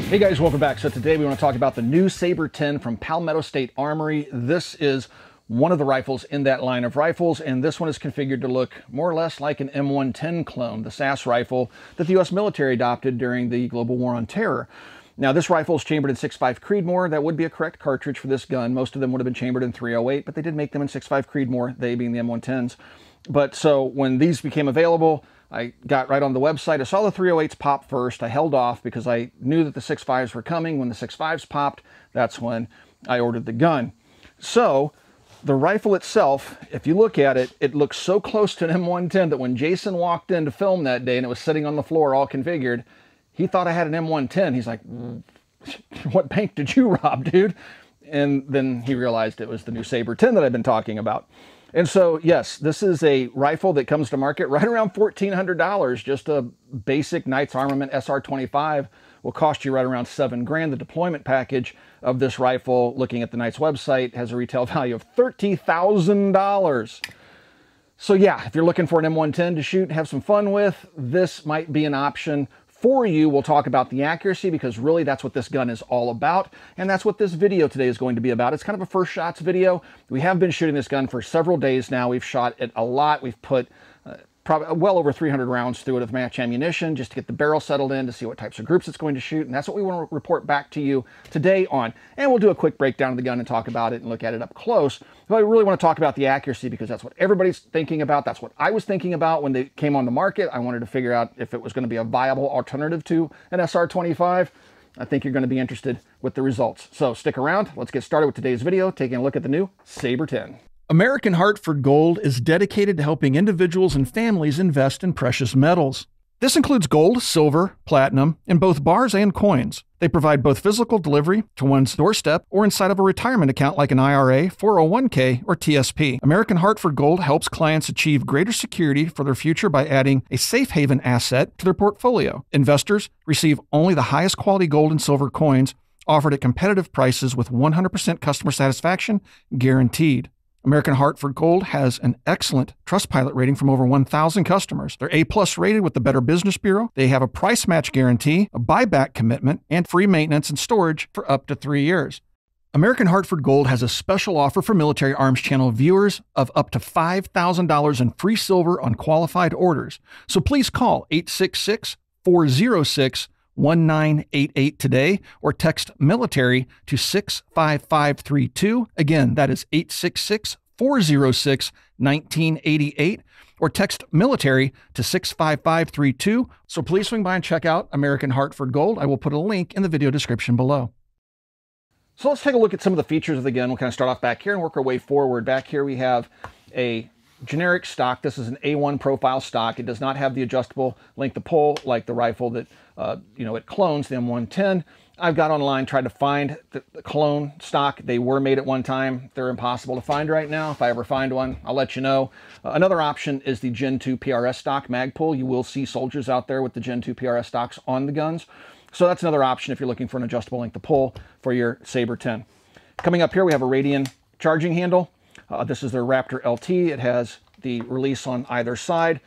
Hey guys, welcome back. So today we want to talk about the new Saber 10 from Palmetto State Armory. This is one of the rifles in that line of rifles, and this one is configured to look more or less like an M110 clone, the SAS rifle that the U.S. military adopted during the global war on terror. Now this rifle is chambered in 6.5 Creedmoor. That would be a correct cartridge for this gun. Most of them would have been chambered in 308, but they did make them in 6.5 Creedmoor, they being the M110s. But so when these became available, I got right on the website. I saw the 308s pop first. I held off because I knew that the 6.5s were coming. When the 6.5s popped, that's when I ordered the gun. So the rifle itself, if you look at it, it looks so close to an M110 that when Jason walked in to film that day and it was sitting on the floor all configured, he thought I had an M110. He's like, what bank did you rob, dude? And then he realized it was the new Saber 10 that I've been talking about. And so, yes, this is a rifle that comes to market right around $1,400. Just a basic Knights Armament SR25 will cost you right around $7 grand. The deployment package of this rifle, looking at the Knights website, has a retail value of $30,000. So yeah, if you're looking for an M110 to shoot and have some fun with, this might be an option for you. We'll talk about the accuracy because really that's what this gun is all about, and that's what this video today is going to be about. It's kind of a first shots video. We have been shooting this gun for several days now. We've shot it a lot. We've put probably well over 300 rounds through it of match ammunition just to get the barrel settled in, to see what types of groups it's going to shoot, and that's what we want to report back to you today on. And we'll do a quick breakdown of the gun and talk about it and look at it up close. But I really want to talk about the accuracy because that's what everybody's thinking about. That's what I was thinking about when they came on the market. I wanted to figure out if it was going to be a viable alternative to an SR25. I think you're going to be interested with the results. So stick around. Let's get started with today's video, taking a look at the new Saber 10. American Hartford Gold is dedicated to helping individuals and families invest in precious metals. This includes gold, silver, platinum, in both bars and coins. They provide both physical delivery to one's doorstep or inside of a retirement account like an IRA, 401k, or TSP. American Hartford Gold helps clients achieve greater security for their future by adding a safe haven asset to their portfolio. Investors receive only the highest quality gold and silver coins offered at competitive prices with 100% customer satisfaction guaranteed. American Hartford Gold has an excellent Trustpilot rating from over 1,000 customers. They're A+ rated with the Better Business Bureau. They have a price match guarantee, a buyback commitment, and free maintenance and storage for up to 3 years. American Hartford Gold has a special offer for Military Arms Channel viewers of up to $5,000 in free silver on qualified orders. So please call 866-406-1988 today or text military to 65532. Again, that is 866-406-1988 or text military to 65532. So please swing by and check out American Hartford Gold. I will put a link in the video description below. So let's take a look at some of the features of the gun. We'll kind of start off back here and work our way forward. Back here we have a generic stock. This is an A1 profile stock. It does not have the adjustable length of pull like the rifle that it clones, the M110. I've got online, tried to find the clone stock. They were made at one time. They're impossible to find right now. If I ever find one, I'll let you know. Another option is the Gen 2 PRS stock Magpul. You will see soldiers out there with the Gen 2 PRS stocks on the guns. So that's another option if you're looking for an adjustable length of pull for your Saber 10. Coming up here, we have a Radian charging handle. This is their Raptor LT. It has the release on either side.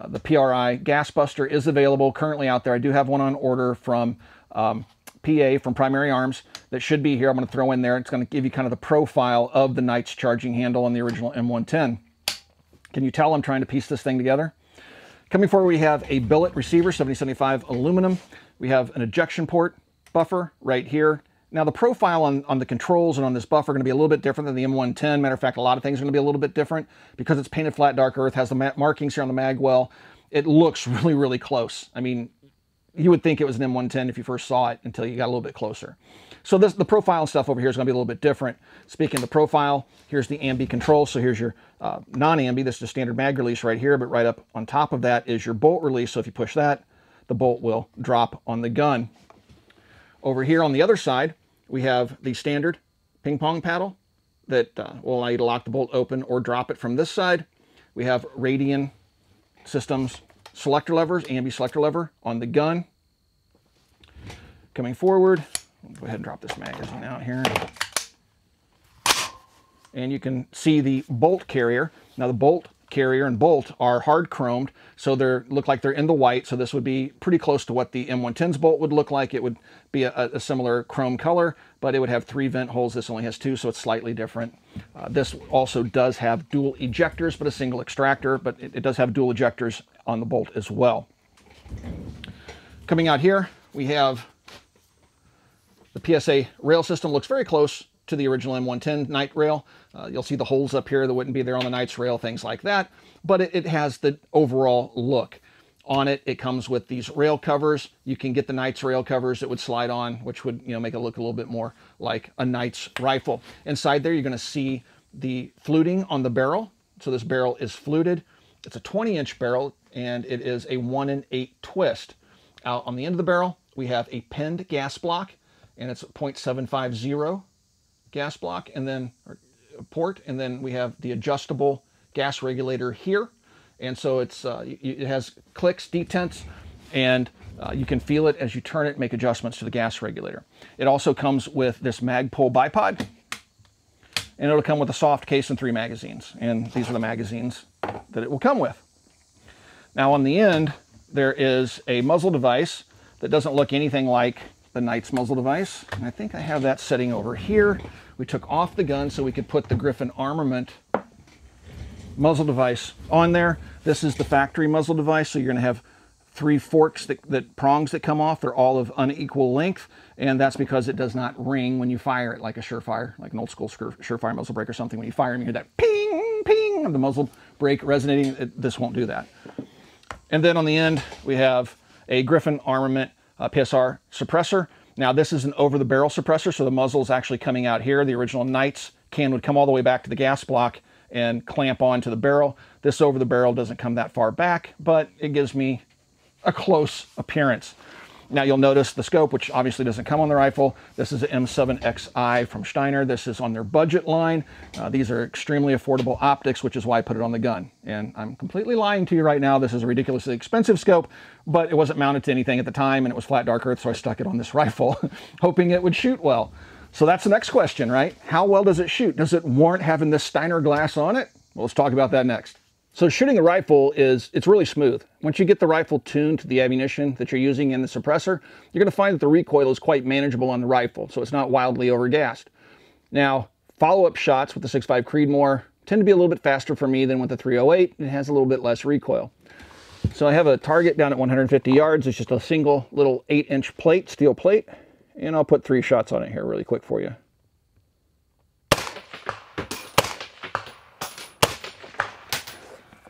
The PRI gas buster is available currently out there. I do have one on order from PA, from Primary Arms, that should be here. I'm going to throw in there. It's going to give you kind of the profile of the Knights charging handle on the original M110. Can you tell I'm trying to piece this thing together? Coming forward, we have a billet receiver, 7075 aluminum. We have an ejection port buffer right here. Now the profile on the controls and on this buffer are going to be a little bit different than the M110. Matter of fact, a lot of things are going to be a little bit different because it's painted flat dark earth, has the markings here on the mag well. It looks really, really close. I mean, you would think it was an M110 if you first saw it until you got a little bit closer. So the profile and stuff over here is going to be a little bit different. Speaking of the profile, here's the ambi control. So here's your non-ambi. This is a standard mag release right here, but right up on top of that is your bolt release. So if you push that, the bolt will drop on the gun. Over here on the other side, we have the standard ping pong paddle that will allow you to lock the bolt open or drop it from this side. We have Radian Systems selector levers, ambi selector lever on the gun. Coming forward, I'll go ahead and drop this magazine out here. And you can see the bolt carrier. Now the bolt carrier and bolt are hard chromed, so they look like they're in the white. So this would be pretty close to what the M110's bolt would look like. It would be a similar chrome color, but it would have 3 vent holes. This only has 2, so it's slightly different. This also does have dual ejectors, but a single extractor, but it does have dual ejectors on the bolt as well. Coming out here, we have the PSA rail system. Looks very close to the original M110 Knight rail. You'll see the holes up here that wouldn't be there on the Knight's rail, things like that, but it has the overall look. On it, it comes with these rail covers. You can get the Knight's rail covers that would slide on, which would, you know, make it look a little bit more like a Knight's rifle. Inside there, you're going to see the fluting on the barrel. So this barrel is fluted. It's a 20-inch barrel, and it is a 1 1/8 twist. Out on the end of the barrel, we have a pinned gas block, and it's a .750 gas block, and then port, and then we have the adjustable gas regulator here. And so it has clicks, detents, and you can feel it as you turn it, make adjustments to the gas regulator. It also comes with this Magpul bipod, and it'll come with a soft case and 3 magazines. And these are the magazines that it will come with. Now on the end, there is a muzzle device that doesn't look anything like the Knight's muzzle device. And I think I have that setting over here. We took off the gun so we could put the Griffin Armament muzzle device on there. This is the factory muzzle device, so you're going to have 3 forks, prongs that come off. They're all of unequal length, and that's because it does not ring when you fire it like a Surefire, like an old school Surefire muzzle brake or something. When you fire them, you hear that ping, ping of the muzzle brake resonating. This won't do that. And then on the end, we have a Griffin Armament PSR suppressor. Now this is an over-the-barrel suppressor, so the muzzle is actually coming out here. The original Knight's can would come all the way back to the gas block and clamp onto the barrel. This over-the-barrel doesn't come that far back, but it gives me a close appearance. Now you'll notice the scope, which obviously doesn't come on the rifle. This is an M7XI from Steiner. This is on their budget line. These are extremely affordable optics, which is why I put it on the gun. And I'm completely lying to you right now. This is a ridiculously expensive scope, but it wasn't mounted to anything at the time, and it was flat dark earth, so I stuck it on this rifle, hoping it would shoot well. So that's the next question, right? How well does it shoot? Does it warrant having this Steiner glass on it? Well, let's talk about that next. So shooting a rifle it's really smooth. Once you get the rifle tuned to the ammunition that you're using in the suppressor, you're going to find that the recoil is quite manageable on the rifle, so it's not wildly overgassed. Now, follow-up shots with the 6.5 Creedmoor tend to be a little bit faster for me than with the 308. It has a little bit less recoil. So I have a target down at 150 yards. It's just a single little 8-inch plate, steel plate, and I'll put 3 shots on it here really quick for you.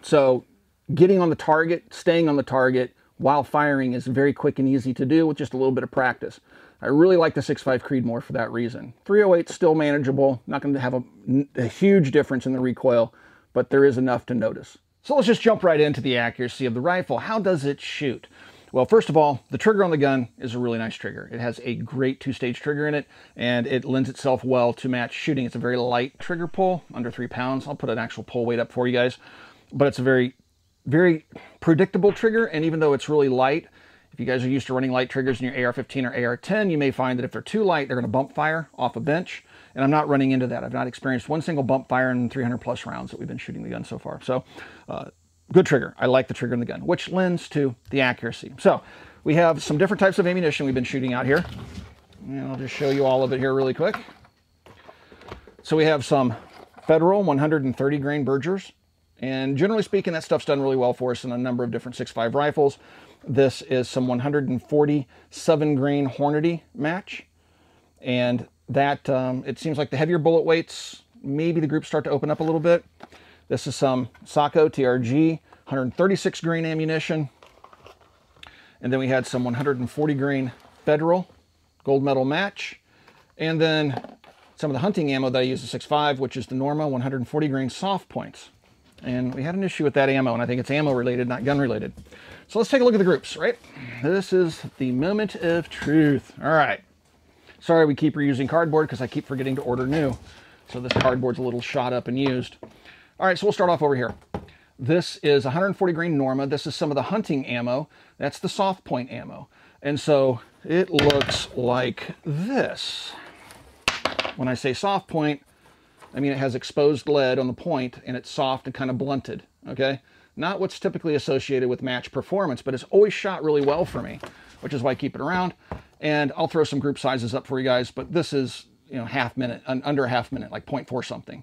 So getting on the target, staying on the target while firing is very quick and easy to do with just a little bit of practice. I really like the 6.5 Creedmoor for that reason. 308 still manageable, not going to have a huge difference in the recoil, but there is enough to notice. So let's just jump right into the accuracy of the rifle. How does it shoot? Well, first of all, the trigger on the gun is a really nice trigger. It has a great 2-stage trigger in it, and it lends itself well to match shooting. It's a very light trigger pull, under 3 pounds. I'll put an actual pull weight up for you guys. But it's a very, very predictable trigger, and even though it's really light, if you guys are used to running light triggers in your AR-15 or AR-10, you may find that if they're too light, they're going to bump fire off a bench, and I'm not running into that. I've not experienced one single bump fire in 300-plus rounds that we've been shooting the gun so far. So, good trigger. I like the trigger in the gun, which lends to the accuracy. So, we have some different types of ammunition we've been shooting out here, and I'll just show you all of it here really quick. So, we have some Federal 130 grain Bergers. And generally speaking, that stuff's done really well for us in a number of different 6.5 rifles. This is some 147 grain Hornady match. And that, it seems like the heavier bullet weights, maybe the groups start to open up a little bit. This is some Sako TRG, 136 grain ammunition. And then we had some 140 grain Federal gold medal match. And then some of the hunting ammo that I use, the 6.5, which is the Norma 140 grain soft points. And we had an issue with that ammo, and I think it's ammo related, not gun related. So let's take a look at the groups, right? This is the moment of truth. All right. Sorry we keep reusing cardboard because I keep forgetting to order new. So this cardboard's a little shot up and used. All right, so we'll start off over here. This is 140 grain Norma. This is some of the hunting ammo. That's the soft point ammo. And so it looks like this. When I say soft point, I mean, it has exposed lead on the point, and it's soft and kind of blunted. okay? Not what's typically associated with match performance, but it's always shot really well for me, which is why I keep it around. And I'll throw some group sizes up for you guys, but this is, you know, half minute, under a half minute, like 0.4 something.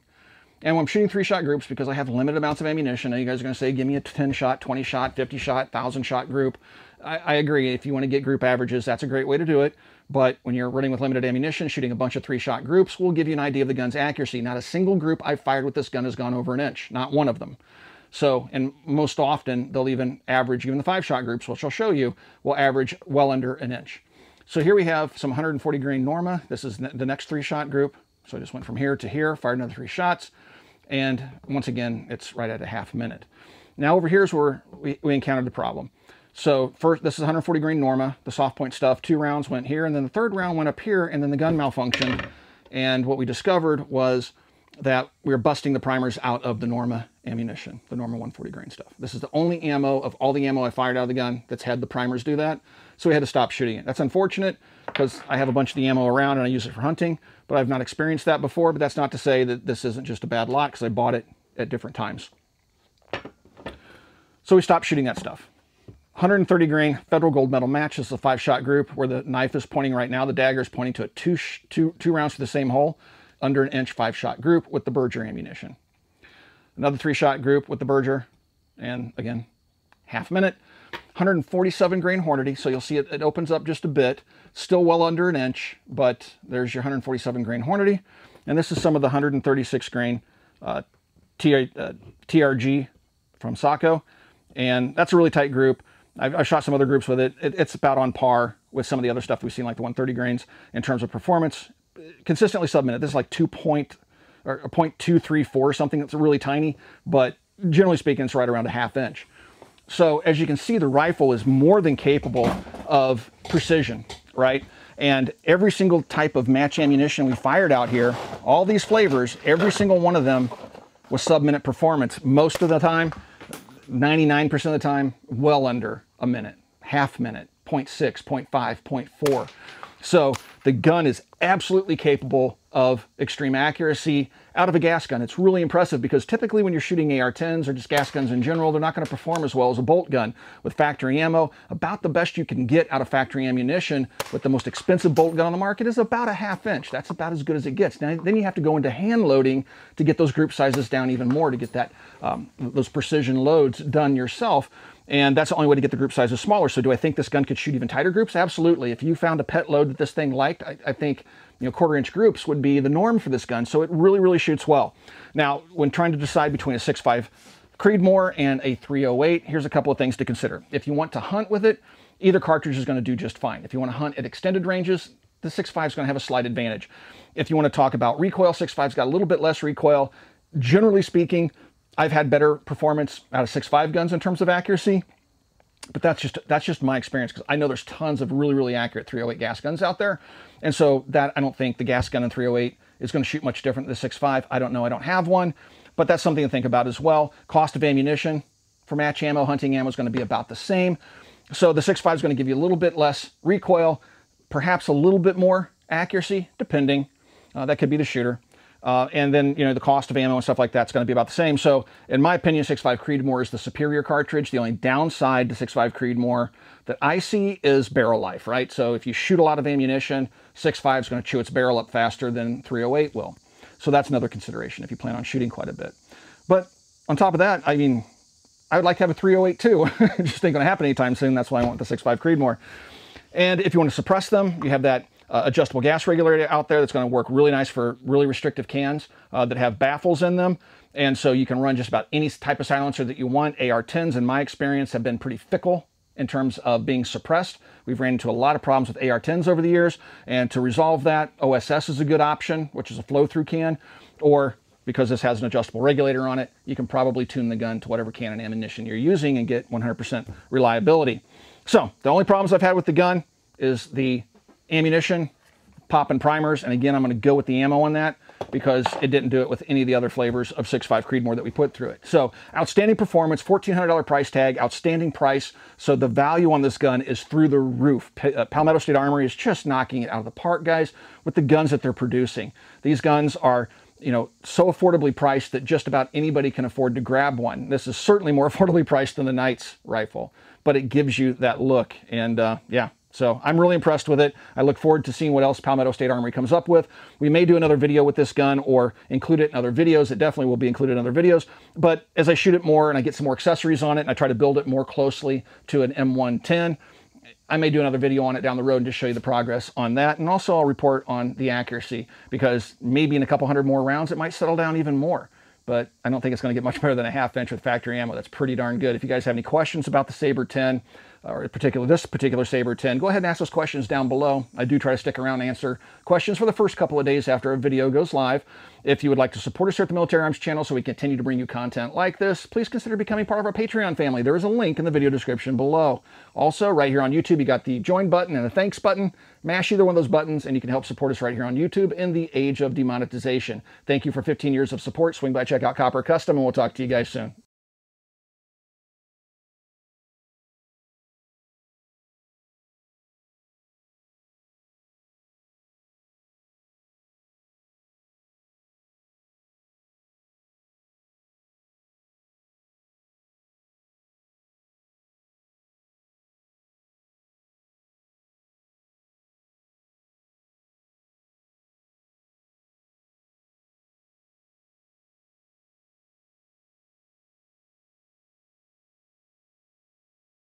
And when I'm shooting 3-shot groups, because I have limited amounts of ammunition, and you guys are going to say, give me a 10-shot, 20-shot, 50-shot, 1,000-shot group. I agree. If you want to get group averages, that's a great way to do it. But when you're running with limited ammunition, shooting a bunch of 3-shot groups will give you an idea of the gun's accuracy. Not a single group I've fired with this gun has gone over an inch. Not one of them. So, and most often, they'll even average, even the 5-shot groups, which I'll show you, will average well under an inch. So here we have some 140 grain Norma. This is the next 3-shot group. So I just went from here to here, fired another 3 shots. And once again, it's right at a half minute. Now over here is where we encountered the problem. So first, this is 140 grain Norma, the soft point stuff. 2 rounds went here, and then the 3rd round went up here, and then the gun malfunctioned. And what we discovered was that we were busting the primers out of the Norma ammunition, the Norma 140 grain stuff. This is the only ammo of all the ammo I fired out of the gun that's had the primers do that. So we had to stop shooting it. That's unfortunate because I have a bunch of the ammo around and I use it for hunting, but I've not experienced that before. But that's not to say that this isn't just a bad lot, because I bought it at different times. So we stopped shooting that stuff. 130 grain Federal Gold Medal match. This is a 5-shot group where the knife is pointing right now. The dagger is pointing to a two rounds to the same hole, under an inch 5-shot group with the Berger ammunition. Another 3-shot group with the Berger, and again, half minute. 147 grain Hornady, so you'll see it opens up just a bit. Still well under an inch, but there's your 147 grain Hornady. And this is some of the 136 grain TRG from Sako. And that's a really tight group. I've shot some other groups with it. It's about on par with some of the other stuff we've seen, like the 130 grains in terms of performance. Consistently sub-minute. This is like 0.234 or something. That's really tiny, but generally speaking, it's right around a ½ inch. So as you can see, the rifle is more than capable of precision, right? And every single type of match ammunition we fired out here, all these flavors, every single one of them was sub-minute performance. Most of the time, 99% of the time, well under a minute, half minute, 0.6, 0.5, 0.4. So the gun is absolutely capable of extreme accuracy out of a gas gun. It's really impressive because typically when you're shooting AR-10s or just gas guns in general, they're not going to perform as well as a bolt gun. With factory ammo, about the best you can get out of factory ammunition with the most expensive bolt gun on the market is about a ½ inch. That's about as good as it gets. Now, then you have to go into hand loading to get those group sizes down even more, to get that those precision loads done yourself. And that's the only way to get the group sizes smaller. So do I think this gun could shoot even tighter groups? Absolutely. If you found a pet load that this thing liked, I think, you know, 1/4 inch groups would be the norm for this gun. So it really, really shoots well. Now, when trying to decide between a 6.5 Creedmoor and a 308, here's a couple of things to consider. If you want to hunt with it, either cartridge is going to do just fine. If you want to hunt at extended ranges, the 6.5 is going to have a slight advantage. If you want to talk about recoil, 6.5's got a little bit less recoil. Generally speaking, I've had better performance out of 6.5 guns in terms of accuracy, but that's just my experience, because I know there's tons of really, really accurate 308 gas guns out there. And so that, I don't think the gas gun in 308 is going to shoot much different than the 6.5. I don't know. I don't have one, but that's something to think about as well. Cost of ammunition for match ammo, hunting ammo is going to be about the same. So the 6.5 is going to give you a little bit less recoil, perhaps a little bit more accuracy, depending. That could be the shooter. And then, you know, the cost of ammo and stuff like that's going to be about the same. So in my opinion, 6.5 Creedmoor is the superior cartridge. The only downside to 6.5 Creedmoor that I see is barrel life, right? So if you shoot a lot of ammunition, 6.5 is going to chew its barrel up faster than 308 will. So that's another consideration if you plan on shooting quite a bit. But on top of that, I mean, I would like to have a 308 too. It just ain't going to happen anytime soon. That's why I want the 6.5 Creedmoor. And if you want to suppress them, you have that adjustable gas regulator out there that's going to work really nice for really restrictive cans that have baffles in them. And so you can run just about any type of silencer that you want. AR-10s, in my experience, have been pretty fickle in terms of being suppressed. We've ran into a lot of problems with AR-10s over the years. And to resolve that, OSS is a good option, which is a flow-through can. Or, because this has an adjustable regulator on it, you can probably tune the gun to whatever can and ammunition you're using and get 100% reliability. So the only problems I've had with the gun is the ammunition, popping primers, and again, I'm going to go with the ammo on that because it didn't do it with any of the other flavors of 6.5 Creedmoor that we put through it. So outstanding performance, $1,400 price tag, outstanding price. So the value on this gun is through the roof. Palmetto State Armory is just knocking it out of the park, guys, with the guns that they're producing. These guns are you know, so affordably priced that just about anybody can afford to grab one. This is certainly more affordably priced than the Knights rifle, but it gives you that look. And yeah, so I'm really impressed with it. I look forward to seeing what else Palmetto State Armory comes up with. We may do another video with this gun or include it in other videos. It definitely will be included in other videos. But as I shoot it more and I get some more accessories on it and I try to build it more closely to an M110, I may do another video on it down the road and just show you the progress on that. And also I'll report on the accuracy, because maybe in a couple hundred more rounds, it might settle down even more. But I don't think it's going to get much better than a half inch with factory ammo. That's pretty darn good. If you guys have any questions about the Saber 10, or this particular Saber 10, go ahead and ask those questions down below. I do try to stick around and answer questions for the first couple of days after a video goes live. If you would like to support us here at the Military Arms channel so we continue to bring you content like this, please consider becoming part of our Patreon family. There is a link in the video description below. Also, right here on YouTube, you got the join button and the thanks button. Mash either one of those buttons and you can help support us right here on YouTube in the age of demonetization. Thank you for 15 years of support. Swing by, check out Copper Custom, and we'll talk to you guys soon.